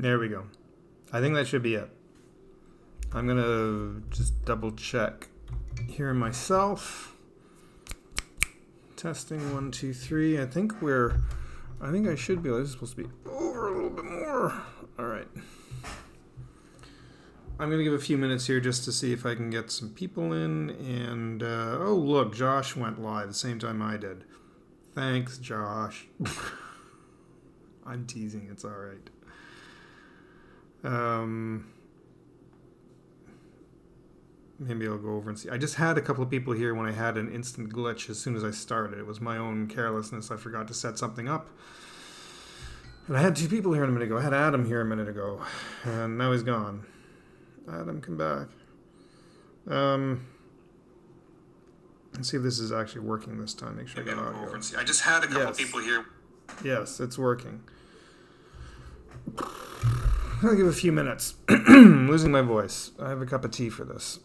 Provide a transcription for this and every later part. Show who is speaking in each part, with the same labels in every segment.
Speaker 1: There we go. I think that should be it. I'm going to just double check here myself. Testing 1, 2, 3. I think I should be. This is supposed to be over a little bit more. All right. I'm going to give a few minutes here just to see if I can get some people in. And, oh, look, Josh went live the same time I did. Thanks, Josh. I'm teasing. It's all right. Maybe I'll go over and see. I just had a couple of people here when I had an instant glitch as soon as I started. It was my own carelessness. I forgot to set something up. And I had 2 people here a minute ago. I had Adam here a minute ago. And now he's gone. Adam, come back. Let's see if this is actually working this time. Make sure I got audio. Over and see. I just had a couple of people here. Yes, it's working. I'll give a few minutes. I'm losing my voice. I have a cup of tea for this.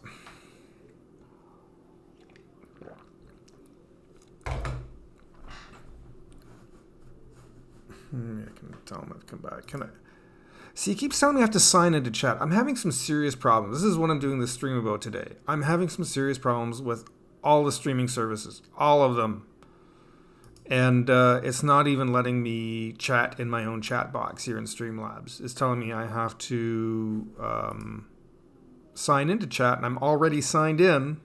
Speaker 1: I can tell him I've come back. Can I? See, he keeps telling me I have to sign into chat. I'm having some serious problems. This is what I'm doing this stream about today. I'm having some serious problems with all the streaming services. All of them. And it's not even letting me chat in my own chat box here in Streamlabs. It's telling me I have to sign into chat, and I'm already signed in.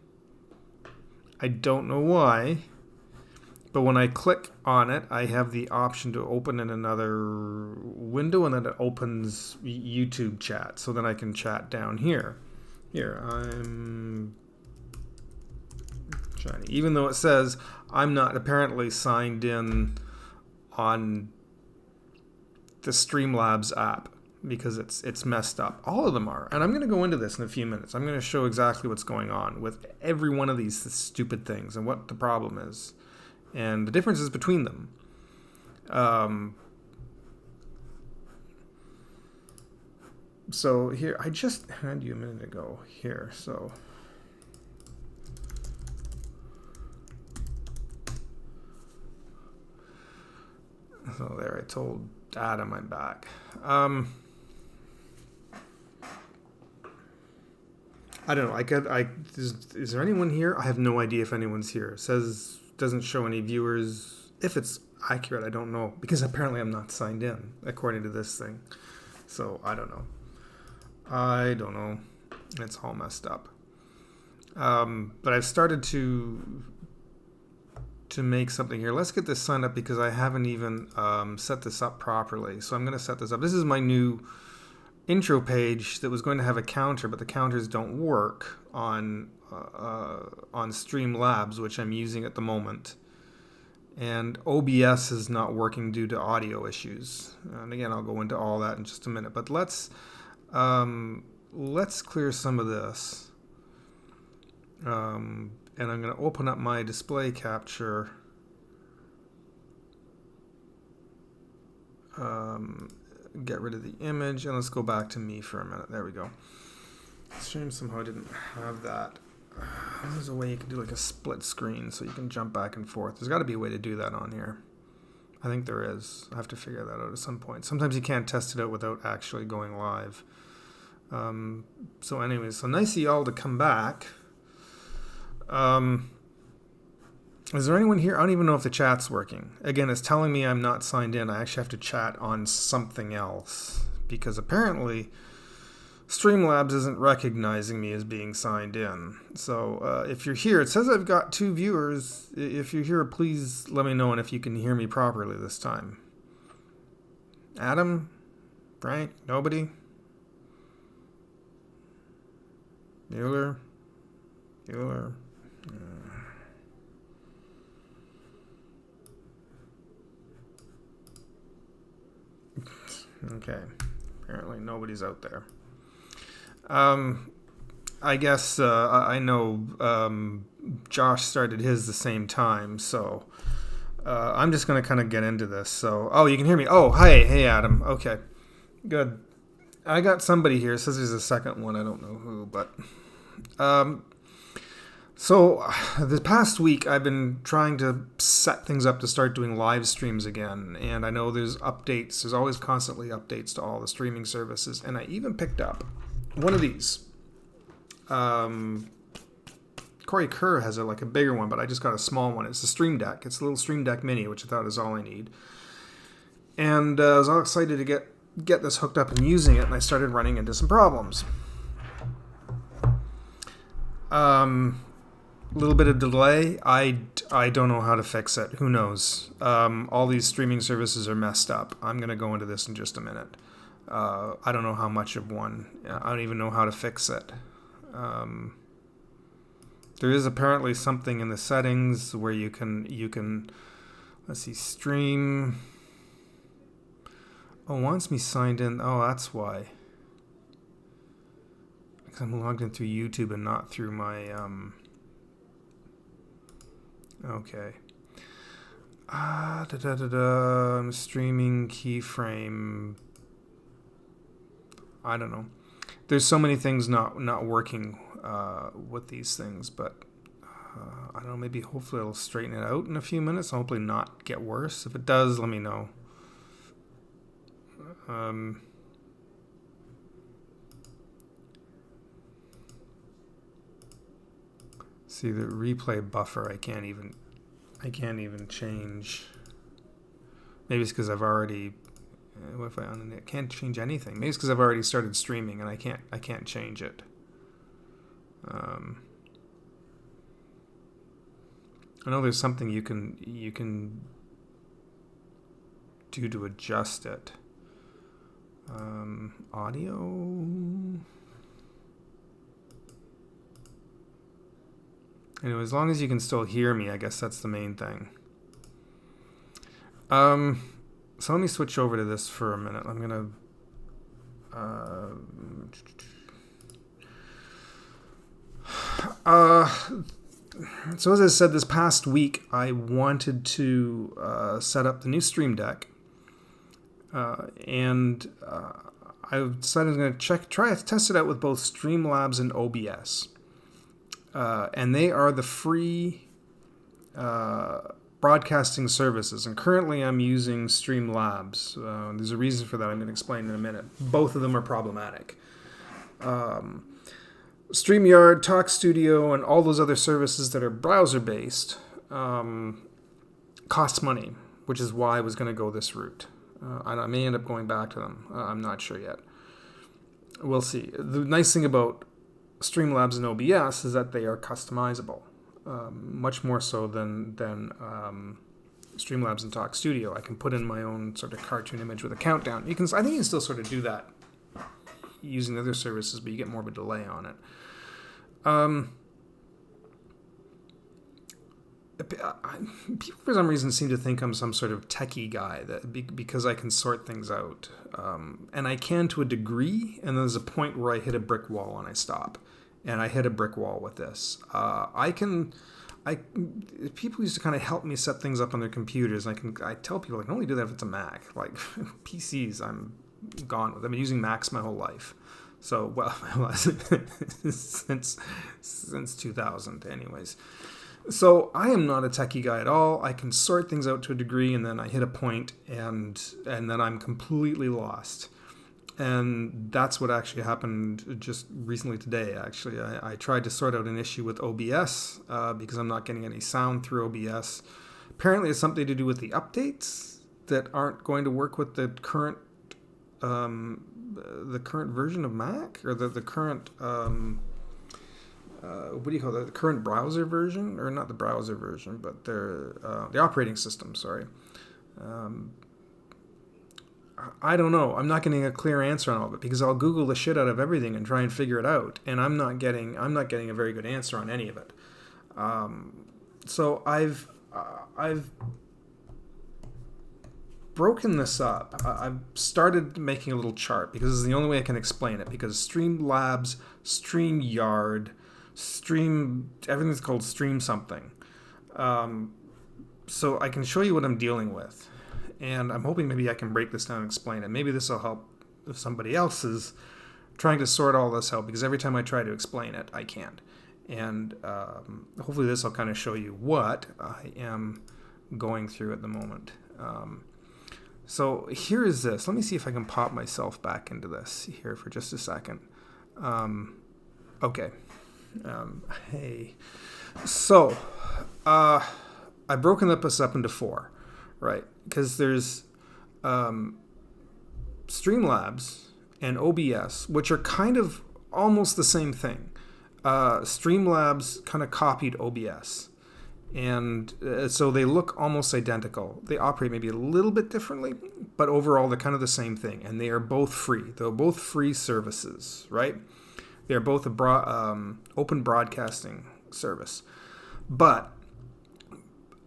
Speaker 1: I don't know why. But when I click on it, I have the option to open in another window, and then it opens YouTube chat. So then I can chat down here. Here, I'm trying. Even though it says I'm not apparently signed in on the Streamlabs app because it's messed up. All of them are. And I'm going to go into this in a few minutes. I'm going to show exactly what's going on with every one of these stupid things and what the problem is. And the differences between them. So here, I just had you a minute ago here. So there, I told Adam I'm back. I don't know. Is there anyone here? I have no idea if anyone's here. It says doesn't show any viewers. If it's accurate, I don't know, because apparently I'm not signed in according to this thing. So I don't know. It's all messed up. But I've started to make something here. Let's get this signed up because I haven't even set this up properly. So I'm going to set this up. This is my new intro page that was going to have a counter, but the counters don't work on Streamlabs, which I'm using at the moment. And OBS is not working due to audio issues. And again, I'll go into all that in just a minute. But let's clear some of this. And I'm going to open up my display capture. Get rid of the image, and let's go back to me for a minute. There we go. It's a shame somehow I didn't have that. There's a way you can do like a split screen so you can jump back and forth. There's got to be a way to do that on here. I think there is. I have to figure that out at some point. Sometimes you can't test it out without actually going live. So anyways, so nice of y'all to come back. Is there anyone here? I don't even know if the chat's working. Again, it's telling me I'm not signed in. I actually have to chat on something else because apparently Streamlabs isn't recognizing me as being signed in. So if you're here, it says I've got 2 viewers. If you're here, please let me know and if you can hear me properly this time. Adam? Frank? Nobody? Bueller? Okay. Apparently nobody's out there. I guess I know Josh started his the same time, so I'm just going to kind of get into this. So, oh, you can hear me. Oh, hey, Adam. Okay, good. I got somebody here. It says there's a second one. I don't know who, but So, this past week, I've been trying to set things up to start doing live streams again. And I know there's updates. There's always constantly updates to all the streaming services. And I even picked up one of these. Corey Kerr has a bigger one, but I just got a small one. It's the Stream Deck. It's a little Stream Deck Mini, which I thought is all I need. And I was all excited to get this hooked up and using it. And I started running into some problems. A little bit of delay. I don't know how to fix it. Who knows? All these streaming services are messed up. I'm going to go into this in just a minute. I don't know how much of one. I don't even know how to fix it. There is apparently something in the settings where you can let's see, stream. Oh, it wants me signed in. Oh, that's why. Because I'm logged in through YouTube and not through my Okay. I'm streaming keyframe. I don't know. There's so many things not working with these things, but I don't know. Maybe hopefully it'll straighten it out in a few minutes. Hopefully not get worse. If it does, let me know. See the replay buffer. I can't even change. Maybe it's because I've already. What if I can't change anything? Maybe it's because I've already started streaming and I can't change it. I know there's something you can do to adjust it. Audio. Anyway, as long as you can still hear me, I guess that's the main thing. So let me switch over to this for a minute. I'm gonna. So as I said, this past week I wanted to set up the new Stream Deck, and I decided I'm going to try to test it out with both Streamlabs and OBS. And they are the free broadcasting services. And currently I'm using Streamlabs. There's a reason for that I'm going to explain in a minute. Both of them are problematic. StreamYard, Talk Studio, and all those other services that are browser-based cost money, which is why I was going to go this route. I may end up going back to them. I'm not sure yet. We'll see. The nice thing about Streamlabs and OBS is that they are customizable, much more so than Streamlabs and Talk Studio. I can put in my own sort of cartoon image with a countdown. I think you can still sort of do that using other services, but you get more of a delay on it. People for some reason seem to think I'm some sort of techie guy because I can sort things out, and I can to a degree. And there's a point where I hit a brick wall and I stop, and I hit a brick wall with this. People used to kind of help me set things up on their computers. I tell people I can only do that if it's a Mac. Like PCs, I'm gone with. I've been using Macs my whole life. So, well, since 2000, anyways. So I am not a techie guy at all. I can sort things out to a degree, and then I hit a point, and then I'm completely lost. And that's what actually happened just recently today, actually. I tried to sort out an issue with OBS because I'm not getting any sound through OBS. Apparently it's something to do with the updates that aren't going to work with the current version of Mac, or the current what do you call that? The current browser version, or not the browser version, but the operating system. Sorry, I don't know. I'm not getting a clear answer on all of it because I'll Google the shit out of everything and try and figure it out, and I'm not getting a very good answer on any of it. So I've broken this up. I've started making a little chart because this is the only way I can explain it, because Streamlabs, StreamYard, everything's called Stream something. So I can show you what I'm dealing with. And I'm hoping maybe I can break this down and explain it. Maybe this will help if somebody else is trying to sort all this out, because every time I try to explain it, I can't. And hopefully this will kind of show you what I am going through at the moment. So here is this. Let me see if I can pop myself back into this here for just a second. Okay. Hey. So I've broken this up into 4, right? Because there's Streamlabs and OBS, which are kind of almost the same thing. Streamlabs kind of copied OBS. And so they look almost identical. They operate maybe a little bit differently, but overall they're kind of the same thing. And they are both free. They're both free services, right? They're both a open broadcasting service. But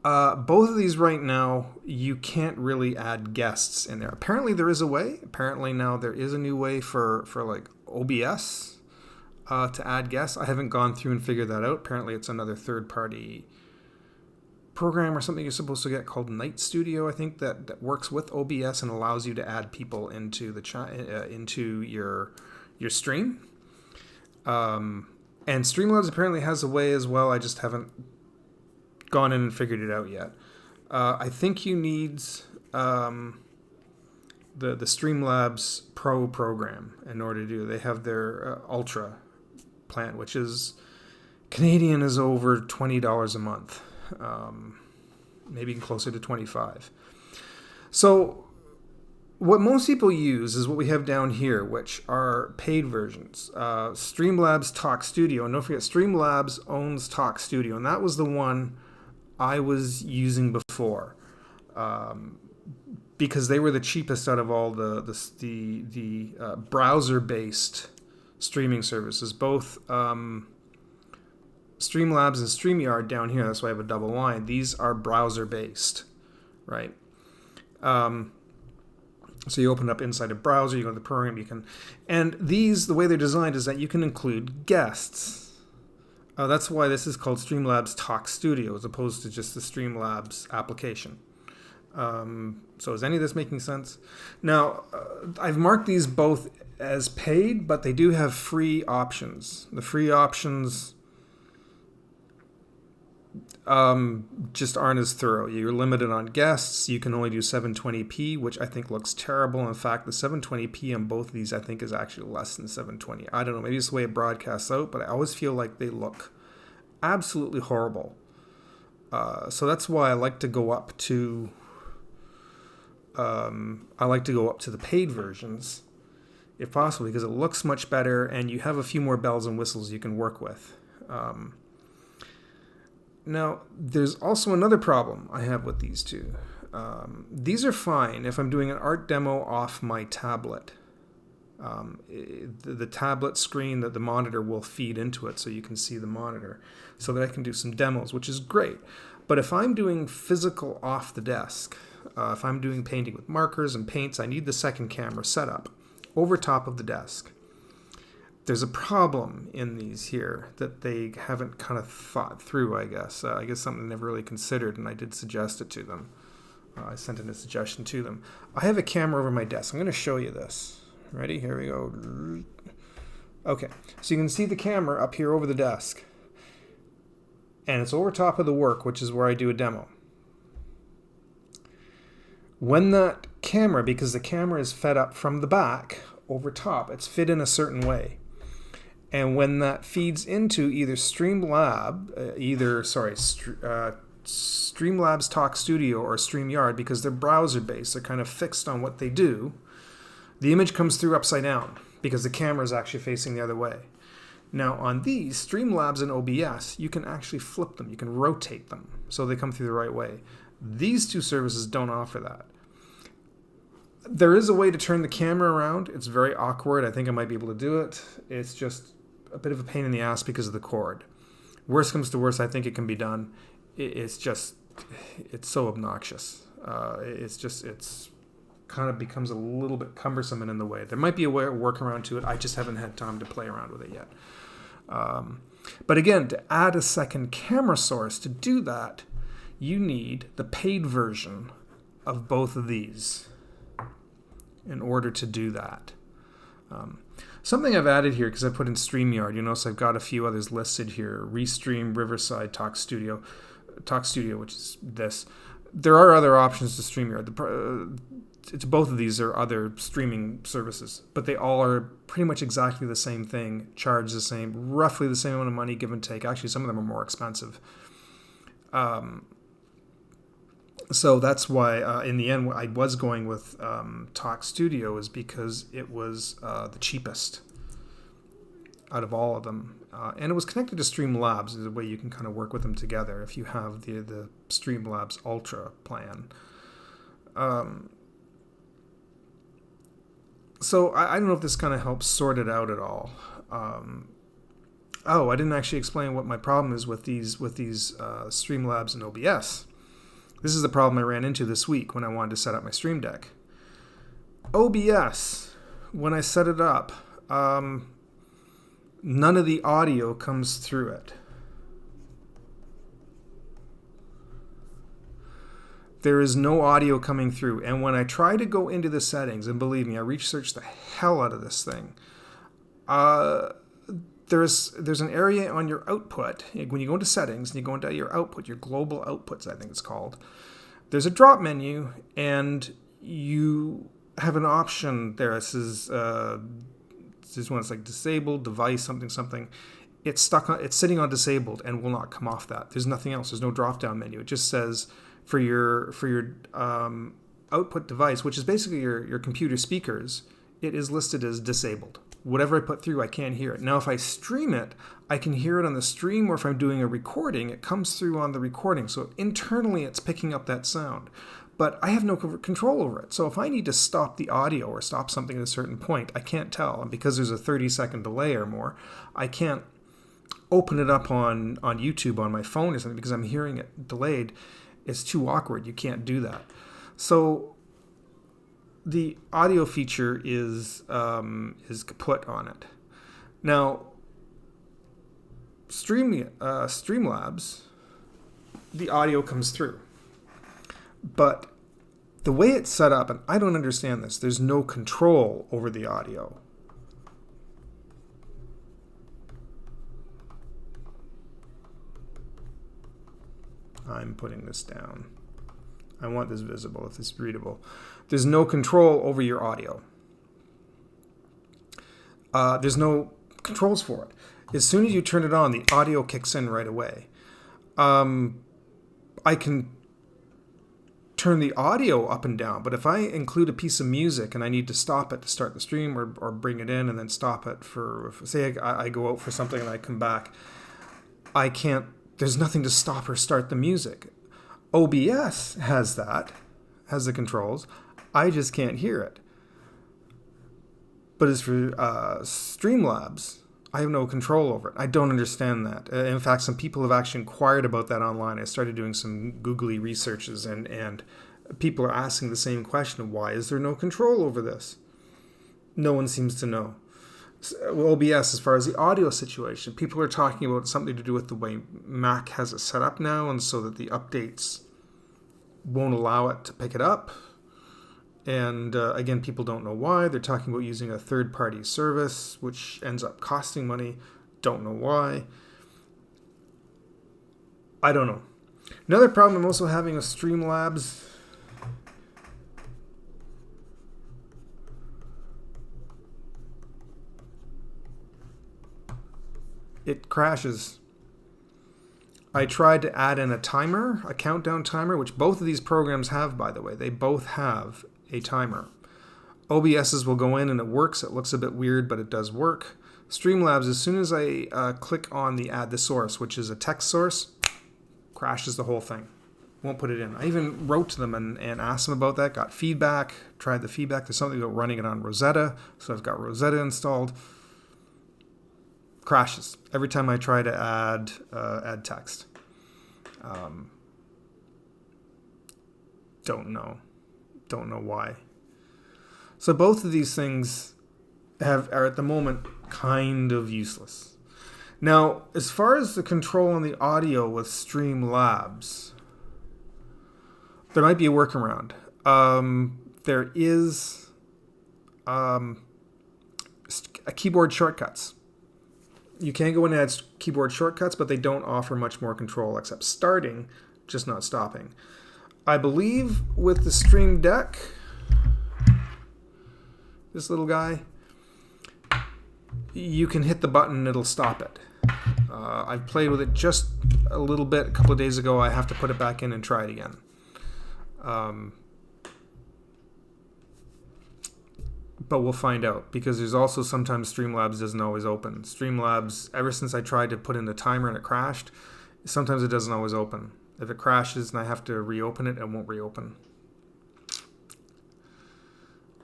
Speaker 1: both of these right now, you can't really add guests in there. Apparently there is a way. Apparently now there is a new way for like OBS to add guests. I haven't gone through and figured that out. Apparently it's another third-party program or something you're supposed to get called Night Studio, I think, that works with OBS and allows you to add people into the into your stream. And Streamlabs apparently has a way as well. I just haven't gone in and figured it out yet. I think you need the Streamlabs Pro program in order to do. They have their Ultra plan, which is Canadian, is over $20 a month. Maybe closer to 25. So what most people use is what we have down here, which are paid versions. Streamlabs Talk Studio. And don't forget, Streamlabs owns Talk Studio. And that was the one I was using before. Because they were the cheapest out of all the browser-based streaming services. Both Streamlabs and StreamYard down here, that's why I have a double line. These are browser-based, right? So you open up inside a browser, you go to the program, you can... And these, the way they're designed is that you can include guests. That's why this is called Streamlabs Talk Studio as opposed to just the Streamlabs application. So is any of this making sense? Now, I've marked these both as paid, but they do have free options. The free options just aren't as thorough. You're limited on guests. You can only do 720p, which I think looks terrible. In fact, the 720p on both of these I think is actually less than 720. I don't know, maybe it's the way it broadcasts out, but I always feel like they look absolutely horrible. So that's why I like to go up to the paid versions if possible, because it looks much better and you have a few more bells and whistles you can work with. Now, there's also another problem I have with these two. These are fine if I'm doing an art demo off my tablet. The tablet screen, that the monitor will feed into it so you can see the monitor, so that I can do some demos, which is great. But if I'm doing physical off the desk, if I'm doing painting with markers and paints, I need the second camera set up over top of the desk. There's a problem in these here that they haven't kind of thought through, I guess. I guess something they never really considered, and I did suggest it to them. I sent in a suggestion to them. I have a camera over my desk. I'm going to show you this. Ready? Here we go. Okay, so you can see the camera up here over the desk. And it's over top of the work, which is where I do a demo. When that camera, because the camera is fed up from the back over top, it's fit in a certain way. And when that feeds into either Streamlabs Talk Studio or StreamYard, because they're browser-based, they're kind of fixed on what they do, the image comes through upside down because the camera is actually facing the other way. Now on these, Streamlabs and OBS, you can actually flip them. You can rotate them so they come through the right way. These two services don't offer that. There is a way to turn the camera around. It's very awkward. I think I might be able to do it. It's just a bit of a pain in the ass because of the cord. Worst comes to worst, I think it can be done. It's so obnoxious. It's kind of becomes a little bit cumbersome and in the way. There might be a workaround to it. I just haven't had time to play around with it yet. But again, to add a second camera source, to do that, you need the paid version of both of these in order to do that. Something I've added here because I put in StreamYard. You notice I've got a few others listed here. Restream, Riverside, Talk Studio, which is this. There are other options to StreamYard. It's both of these are other streaming services, but they all are pretty much exactly the same thing, charge the same, roughly the same amount of money, give and take. Actually, some of them are more expensive. So that's why, in the end, I was going with Talk Studio is because it was the cheapest out of all of them. And it was connected to Streamlabs, the way you can kind of work with them together if you have the Streamlabs Ultra plan. So I don't know if this kind of helps sort it out at all. I didn't actually explain what my problem is with these Streamlabs and OBS. This is the problem I ran into this week when I wanted to set up my Stream Deck. OBS, when I set it up, none of the audio comes through it. There is no audio coming through. And when I try to go into the settings, and believe me, I researched the hell out of this thing. There's an area on your output. When you go into settings and you go into your output, your global outputs, I think it's called, there's a drop menu and you have an option there. This is this one. It's like disabled device something. It's sitting on disabled and will not come off that. There's nothing else. There's no drop down menu. It just says for your output device, which is basically your computer speakers, it is listed as disabled. Whatever I put through, I can't hear it. Now, if I stream it, I can hear it on the stream, or if I'm doing a recording, it comes through on the recording. So internally, it's picking up that sound. But I have no control over it. So if I need to stop the audio or stop something at a certain point, I can't tell. And because there's a 30-second delay or more, I can't open it up on YouTube on my phone or something because I'm hearing it delayed. It's too awkward. You can't do that. So the audio feature is kaput on it. Now, Streamlabs, the audio comes through. But the way it's set up, and I don't understand this, there's no control over the audio. I'm putting this down. I want this visible if it's readable. There's no control over your audio. There's no controls for it. As soon as you turn it on, the audio kicks in right away. I can turn the audio up and down, but if I include a piece of music and I need to stop it to start the stream or bring it in and then stop it for say I go out for something and I come back, I can't, there's nothing to stop or start the music. OBS has the controls. I just can't hear it. But as for Streamlabs, I have no control over it. I don't understand that. In fact, some people have actually inquired about that online. I started doing some googly researches, and people are asking the same question. Why is there no control over this? No one seems to know. OBS, as far as the audio situation, people are talking about something to do with the way Mac has it set up now, and so that the updates won't allow it to pick it up. And again, people don't know why. They're talking about using a third-party service, which ends up costing money. Don't know why. I don't know. Another problem I'm also having with Streamlabs. It crashes. I tried to add in a timer, a countdown timer, which both of these programs have, by the way. They both have a timer. OBS's will go in and it works. It looks a bit weird, but it does work. Streamlabs, as soon as I click on the add the source, which is a text source, crashes the whole thing. Won't put it in. I even wrote to them and asked them about that, got feedback, tried the feedback. There's something about running it on Rosetta, so I've got Rosetta installed. Crashes every time I try to add text. Don't know why. So both of these things are at the moment kind of useless. Now, as far as the control on the audio with Streamlabs, there might be a workaround. There is keyboard shortcuts. You can go in and add keyboard shortcuts, but they don't offer much more control except starting, just not stopping. I believe with the Stream Deck, this little guy, you can hit the button and it'll stop it. I've played with it just a little bit a couple of days ago. I have to put it back in and try it again. But we'll find out, because there's also sometimes Streamlabs doesn't always open. Streamlabs, ever since I tried to put in the timer and it crashed, sometimes it doesn't always open. If it crashes and I have to reopen it, it won't reopen.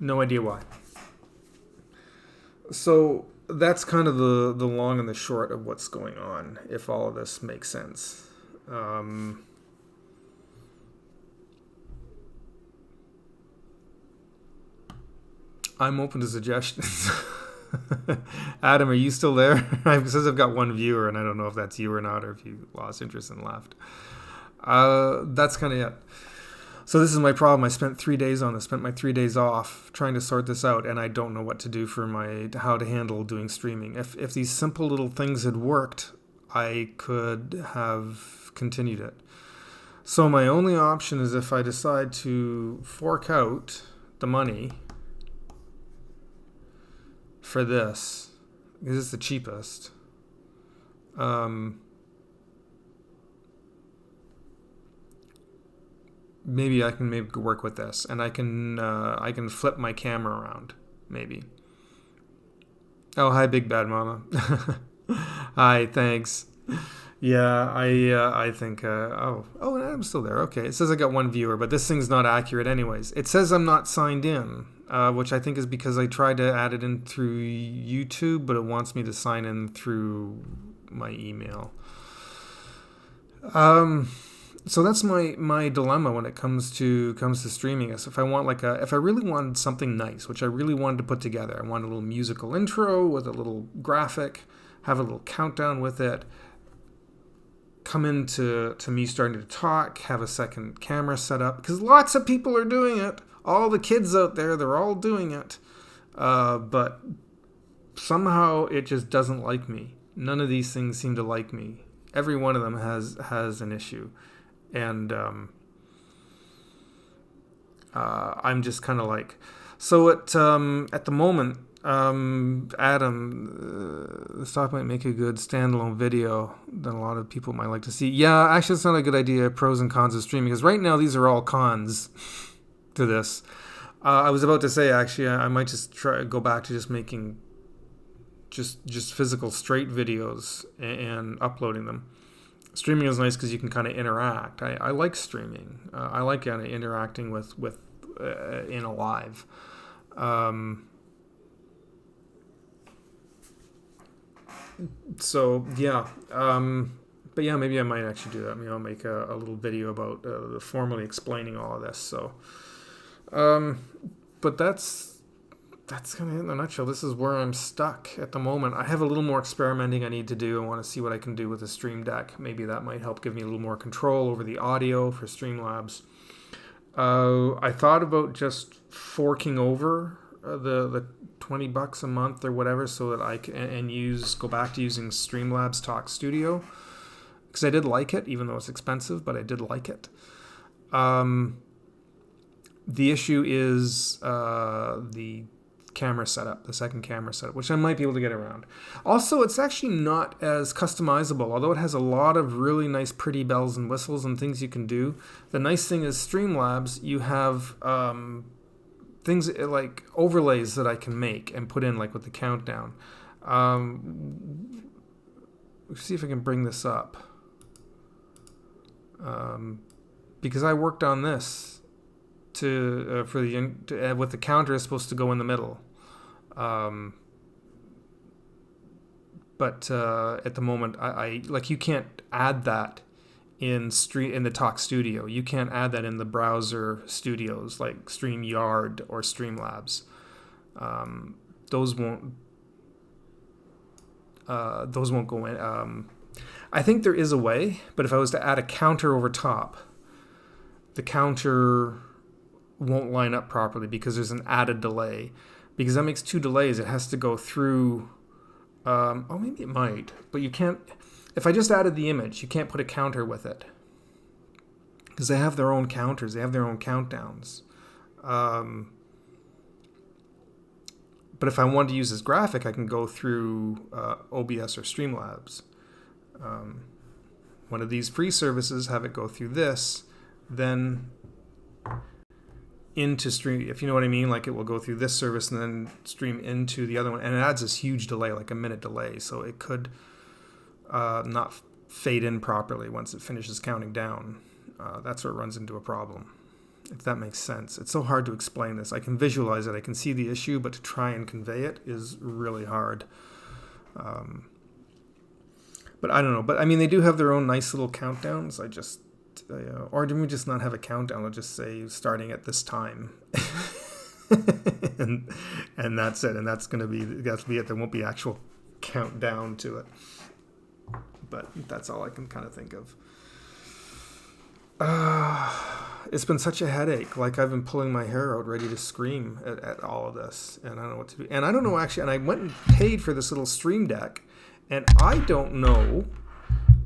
Speaker 1: No idea why. So that's kind of the long and the short of what's going on, if all of this makes sense. I'm open to suggestions. Adam, are you still there? It says I've got one viewer, and I don't know if that's you or not, or if you lost interest and left. That's kind of it. So this is my problem. I spent 3 days on this, spent my 3 days off trying to sort this out, and I don't know what to do for how to handle doing streaming. If these simple little things had worked, I could have continued it. So my only option is if I decide to fork out the money for this, because it's the cheapest. Maybe I can work with this, and I can flip my camera around, maybe. Oh, hi, Big Bad Mama. Hi, thanks. Yeah, I think. I'm still there. Okay, it says I got one viewer, but this thing's not accurate, anyways. It says I'm not signed in, which I think is because I tried to add it in through YouTube, but it wants me to sign in through my email. So that's my dilemma when it comes to streaming. Is if I want if I really wanted something nice, which I really wanted to put together, I want a little musical intro with a little graphic, have a little countdown with it, come into me starting to talk, have a second camera set up, because lots of people are doing it. All the kids out there, they're all doing it, but somehow it just doesn't like me. None of these things seem to like me. Every one of them has an issue. And I'm just kind of like, so at the moment, Adam, this talk might make a good standalone video that a lot of people might like to see. Yeah, actually, it's not a good idea. Pros and cons of streaming, because right now these are all cons to this. I was about to say, actually, I might just go back to just making just physical straight videos and uploading them. Streaming is nice because you can kind of interact. I like streaming. I like kind of interacting with in a live. So yeah, but yeah, maybe I might actually do that. Maybe I'll make a little video about formally explaining all of this. So, but that's kind of it in a nutshell. This is where I'm stuck at the moment. I have a little more experimenting I need to do. I want to see what I can do with the Stream Deck. Maybe that might help give me a little more control over the audio for Streamlabs. I thought about just forking over the $20 a month or whatever, so that I can go back to using Streamlabs Talk Studio, because I did like it, even though it's expensive, but I did like it. The issue is the camera setup, the second camera setup, which I might be able to get around. Also, it's actually not as customizable, although it has a lot of really nice pretty bells and whistles and things you can do. The nice thing is Streamlabs, you have things like overlays that I can make and put in, like with the countdown. Let's see if I can bring this up. Because I worked on this with the counter is supposed to go in the middle, but at the moment I like, you can't add that in the Talk Studio. You can't add that in the browser studios like StreamYard or Streamlabs. Those won't go in. I think there is a way, but if I was to add a counter over top, the counter won't line up properly because there's an added delay. because that makes 2 delays. It has to go through. Maybe it might, but you can't. If I just added the image, you can't put a counter with it because they have their own counters. They have their own countdowns. But if I wanted to use this graphic, I can go through OBS or Streamlabs. One of these free services, have it go through this, then into stream, if you know what I mean, like it will go through this service and then stream into the other one, and it adds this huge delay, like a minute delay, so it could not fade in properly once it finishes counting down. That's where it runs into a problem, if that makes sense. It's so hard to explain this. I can visualize it, I can see the issue, but to try and convey it is really hard. But I don't know. But I mean, they do have their own nice little countdowns. Or do we just not have a countdown? I'll just say starting at this time, and that's it. And that's gonna be it. There won't be actual countdown to it. But that's all I can kind of think of. It's been such a headache. Like I've been pulling my hair out, ready to scream at all of this, and I don't know what to do. And I don't know actually. And I went and paid for this little Stream Deck. And I don't know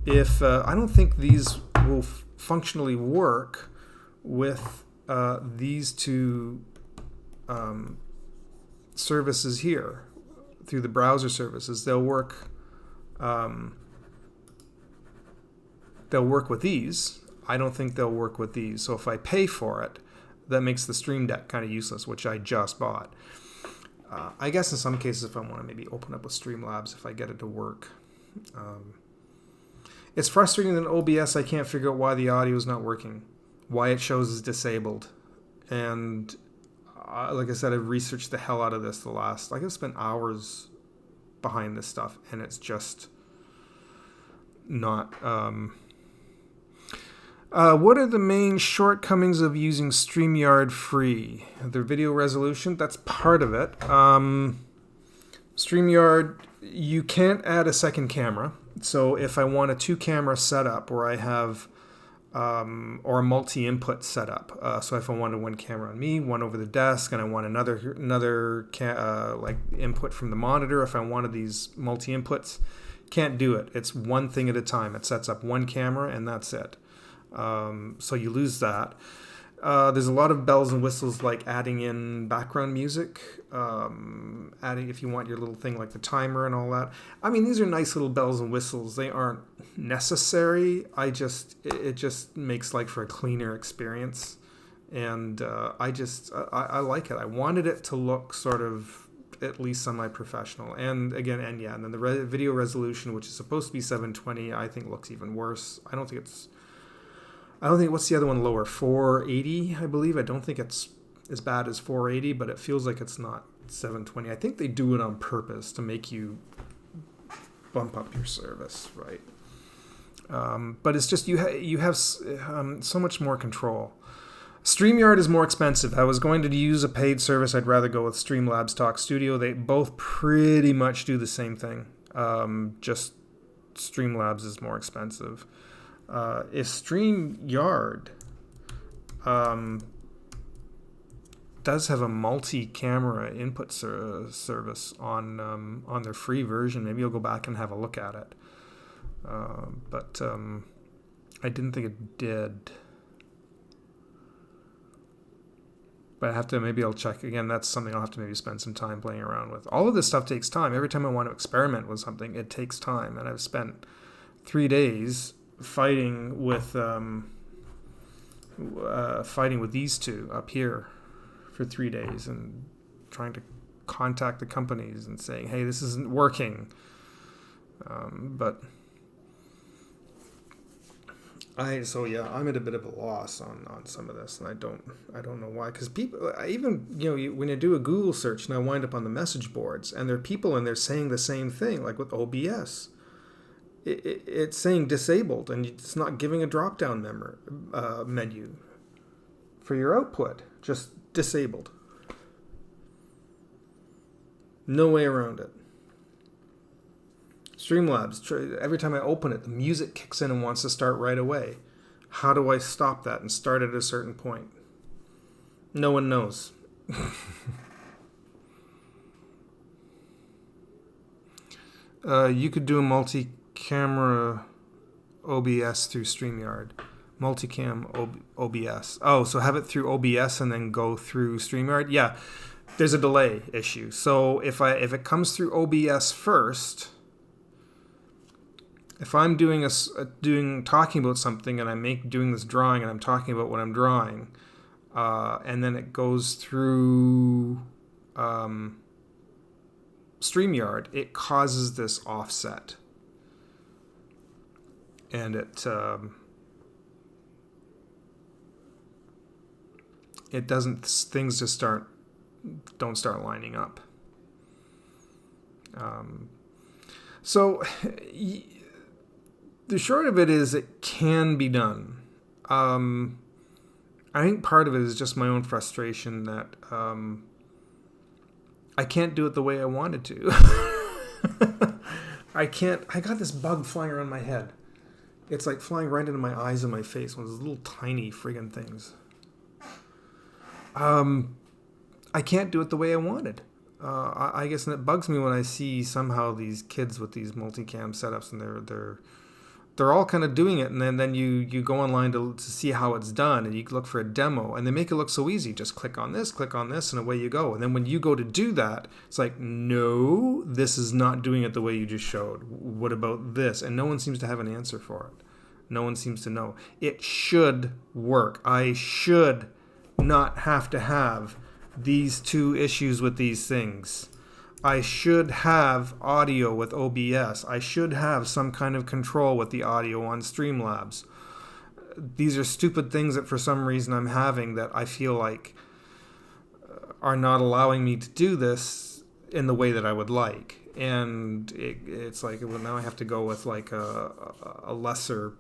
Speaker 1: if, I don't think these will functionally work with these two services here, through the browser services. They'll work with these. I don't think they'll work with these. So if I pay for it, that makes the Stream Deck kind of useless, which I just bought. I guess in some cases, if I want to maybe open up with Streamlabs, if I get it to work. It's frustrating that in OBS I can't figure out why the audio is not working, why it shows as disabled. And like I said, I've researched the hell out of this I've spent hours behind this stuff, and it's just not... what are the main shortcomings of using StreamYard free? Their video resolution, that's part of it. StreamYard, you can't add a second camera. So if I want a 2-camera setup where I have, or a multi-input setup. So if I wanted one camera on me, one over the desk, and I want another like input from the monitor, if I wanted these multi-inputs, can't do it. It's one thing at a time. It sets up one camera and that's it. So you lose that. There's a lot of bells and whistles, like adding in background music, adding if you want your little thing like the timer and all that. I mean, these are nice little bells and whistles. They aren't necessary. It just makes for a cleaner experience, and I like it. I wanted it to look sort of at least semi-professional, and then the video resolution, which is supposed to be 720, I think looks even worse. I don't think what's the other one lower? 480, I believe. I don't think it's as bad as 480, but it feels like it's not 720. I think they do it on purpose to make you bump up your service, right? But it's just you have so much more control. StreamYard is more expensive. If I was going to use a paid service, I'd rather go with Streamlabs Talk Studio. They both pretty much do the same thing. Just Streamlabs is more expensive. If StreamYard does have a multi-camera input service on their free version, maybe I'll go back and have a look at it. But I didn't think it did. But I'll check again. That's something I'll have to maybe spend some time playing around with. All of this stuff takes time. Every time I want to experiment with something, it takes time. And I've spent 3 days fighting with these two up here for 3 days and trying to contact the companies and saying, hey, this isn't working. But I'm at a bit of a loss on some of this, and I don't know why. Because people, when I do a Google search and I wind up on the message boards, and there are people and they're saying the same thing, like with OBS. It's saying disabled, and it's not giving a drop-down menu for your output. Just disabled. No way around it. Streamlabs, every time I open it, the music kicks in and wants to start right away. How do I stop that and start at a certain point? No one knows. You could do a multi-camera OBS through StreamYard. Multicam OBS. Oh, so have it through OBS and then go through StreamYard? Yeah, there's a delay issue. So if it comes through OBS first, if I'm talking about something and I'm doing this drawing and I'm talking about what I'm drawing, and then it goes through StreamYard, it causes this offset, and it doesn't. Things just don't start lining up. So the short of it is, it can be done. I think part of it is just my own frustration that I can't do it the way I wanted to. I can't. I got this bug flying around my head. It's like flying right into my eyes and my face. One of those little tiny friggin' things. I can't do it the way I wanted. I guess, and it bugs me when I see somehow these kids with these multicam setups, and they're all kind of doing it, and then you go online to see how it's done, and you look for a demo, and they make it look so easy. Just click on this, and away you go. And then when you go to do that, it's like, no, this is not doing it the way you just showed. What about this? And no one seems to have an answer for it. No one seems to know. It should work. I should not have to have these two issues with these things. I should have audio with OBS. I should have some kind of control with the audio on Streamlabs. These are stupid things that for some reason I'm having that I feel like are not allowing me to do this in the way that I would like. And it's like, well, now I have to go with like a lesser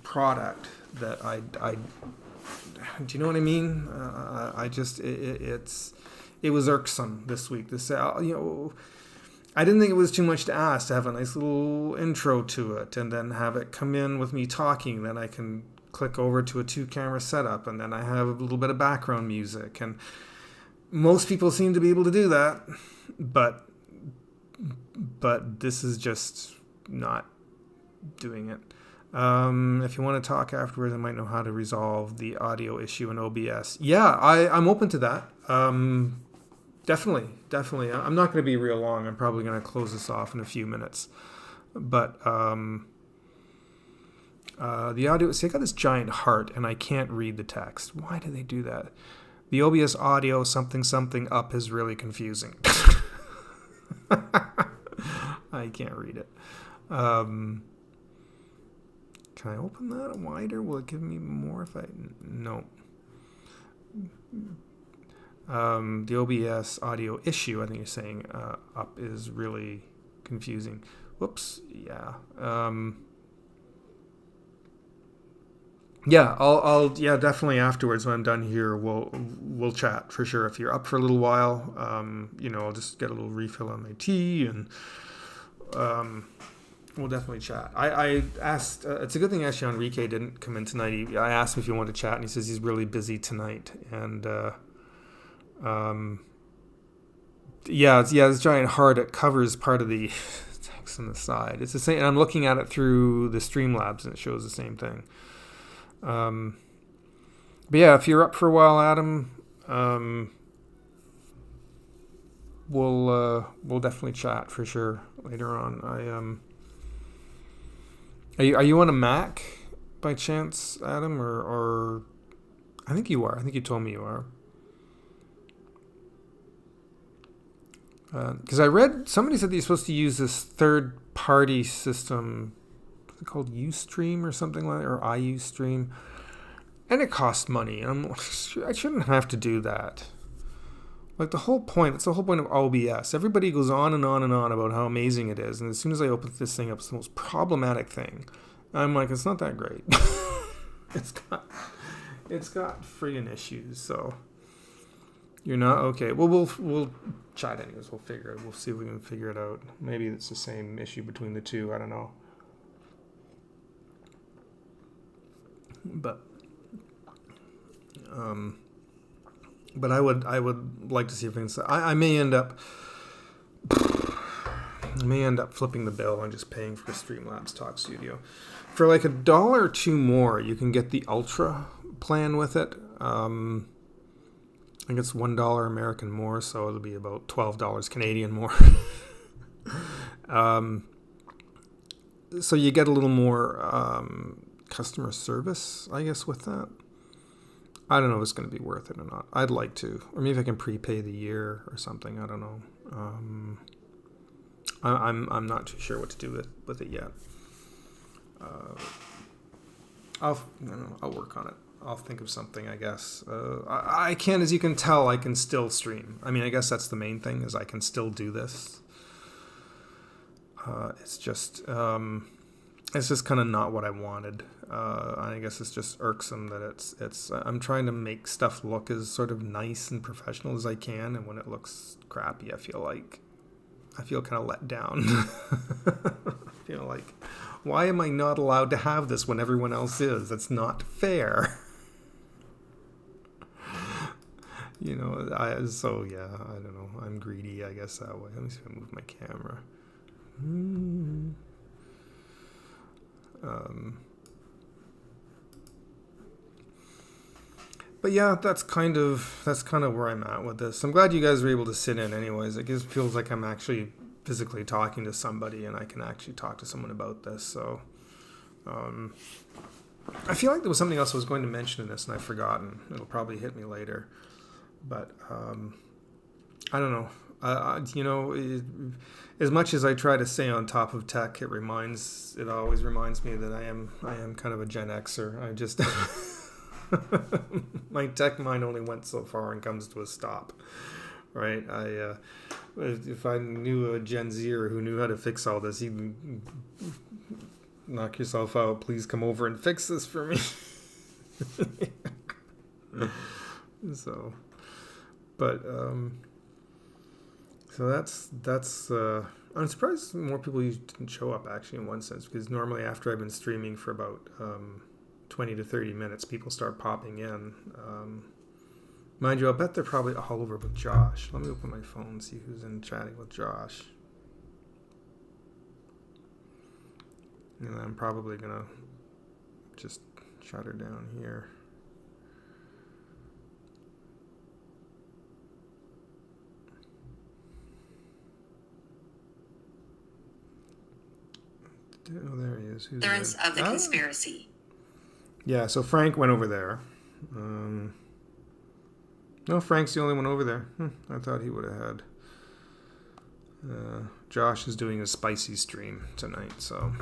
Speaker 1: product that I do you know what I mean? It was irksome this week. I didn't think it was too much to ask to have a nice little intro to it, and then have it come in with me talking. Then I can click over to a 2-camera setup, and then I have a little bit of background music. And most people seem to be able to do that, but this is just not doing it. If you want to talk afterwards, I might know how to resolve the audio issue in OBS. Yeah, I'm open to that. Definitely. I'm not going to be real long. I'm probably going to close this off in a few minutes. But the audio, see, I got this giant heart and I can't read the text. Why do they do that? The OBS audio something up is really confusing. I can't read it. Can I open that wider? Will it give me more if I... No. The OBS audio issue, I think you're saying, up is really confusing. Whoops. Yeah. Yeah, I'll definitely afterwards when I'm done here, we'll chat for sure. If you're up for a little while, I'll just get a little refill on my tea, and we'll definitely chat. I asked, it's a good thing actually Enrique didn't come in tonight. I asked him if he wanted to chat, and he says he's really busy tonight. And this giant heart, it covers part of the text on the side. It's the same, and I'm looking at it through the Streamlabs, and it shows the same thing. But yeah, if you're up for a while, Adam, we'll definitely chat for sure later on. Are you on a Mac by chance, Adam, or I think you are. I think you told me you are. Because I read somebody said that you're supposed to use this third-party system. Is it called Ustream or something like that, or iUstream? And it costs money. And I shouldn't have to do that. Like it's the whole point of OBS. Everybody goes on and on and on about how amazing it is. And as soon as I open this thing up, it's the most problematic thing. I'm like, it's not that great. It's got friggin' issues. So you're not okay. Well, we'll chat anyways. We'll figure it. We'll see if we can figure it out. Maybe it's the same issue between the two. I don't know. But I would like to see if I can. I may end up. I may end up flipping the bill and just paying for Streamlabs Talk Studio. For like $1 or $2 more, you can get the Ultra plan with it. I think it's $1 American more, so it'll be about $12 Canadian more. So you get a little more customer service, I guess, with that. I don't know if it's going to be worth it or not. I'd like to, or maybe I can prepay the year or something. I don't know. I'm not too sure what to do with it yet. I'll work on it. I'll think of something, I guess. I can, as you can tell, I can still stream. I mean, I guess that's the main thing, is I can still do this. It's just kind of not what I wanted. I guess it's just irksome that it's. I'm trying to make stuff look as sort of nice and professional as I can, and when it looks crappy, I feel kind of let down. I feel like, why am I not allowed to have this when everyone else is? That's not fair. I don't know. I'm greedy, I guess, that way. Let me see if I move my camera. But yeah, that's kind of where I'm at with this. I'm glad you guys were able to sit in anyways. It just feels like I'm actually physically talking to somebody, and I can actually talk to someone about this. So I feel like there was something else I was going to mention in this and I've forgotten. It'll probably hit me later. But I don't know. As much as I try to stay on top of tech, it always reminds me that I am kind of a Gen Xer. I just my tech mind only went so far and comes to a stop, right? If I knew a Gen Zer who knew how to fix all this, he'd knock yourself out. Please come over and fix this for me. So, but so that's. I'm surprised more people didn't show up, actually, in one sense, because normally after I've been streaming for about 20 to 30 minutes, people start popping in. Mind you, I'll bet they're probably all over with Josh. Let me open my phone and see who's in chatting with Josh. And I'm probably going to just shut her down here. Oh, there he is. Who's
Speaker 2: Ignorance of the conspiracy.
Speaker 1: Yeah, so Frank went over there. No, Frank's the only one over there. I thought he would have had. Josh is doing a spicy stream tonight, so.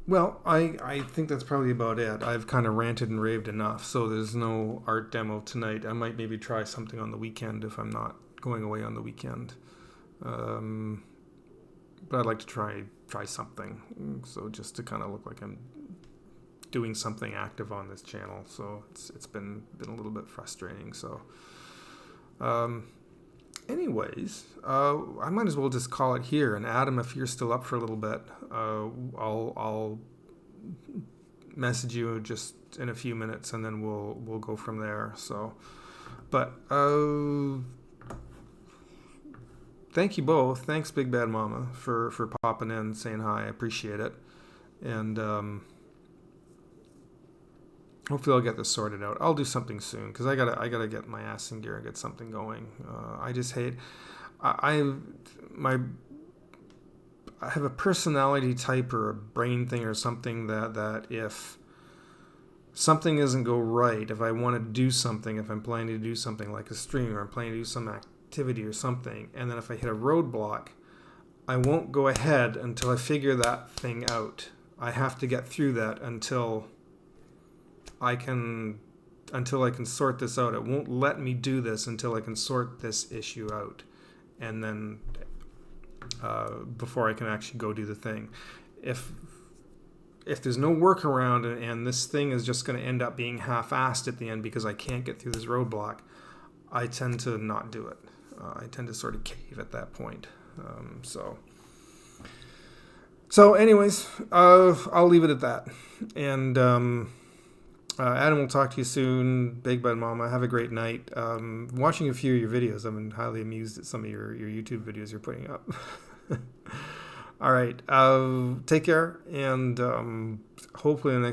Speaker 1: Well, I think that's probably about it. I've kind of ranted and raved enough, so there's no art demo tonight. I might maybe try something on the weekend if I'm not going away on the weekend. But I'd like to try something, so just to kind of look like I'm doing something active on this channel. So it's been a little bit frustrating. So, anyways, I might as well just call it here. And Adam, if you're still up for a little bit, I'll message you just in a few minutes, and then we'll go from there. So, but thank you both. Thanks, Big Bad Mama, for popping in, saying hi. I appreciate it, and hopefully I'll get this sorted out. I'll do something soon because I gotta get my ass in gear and get something going. I just hate. I have a personality type or a brain thing or something that if something doesn't go right, if I want to do something, if I'm planning to do something like a stream or I'm planning to do some activity or something, and then if I hit a roadblock, I won't go ahead until I figure that thing out. I have to get through that until I can sort this out. It won't let me do this until I can sort this issue out, and then before I can actually go do the thing. If there's no workaround and this thing is just going to end up being half-assed at the end because I can't get through this roadblock, I tend to not do it. I tend to sort of cave at that point. So anyways, I'll leave it at that. And Adam, will talk to you soon. Big Bud Mama, have a great night. Watching a few of your videos, I've been highly amused at some of your YouTube videos you're putting up. All right. Take care, and hopefully in the next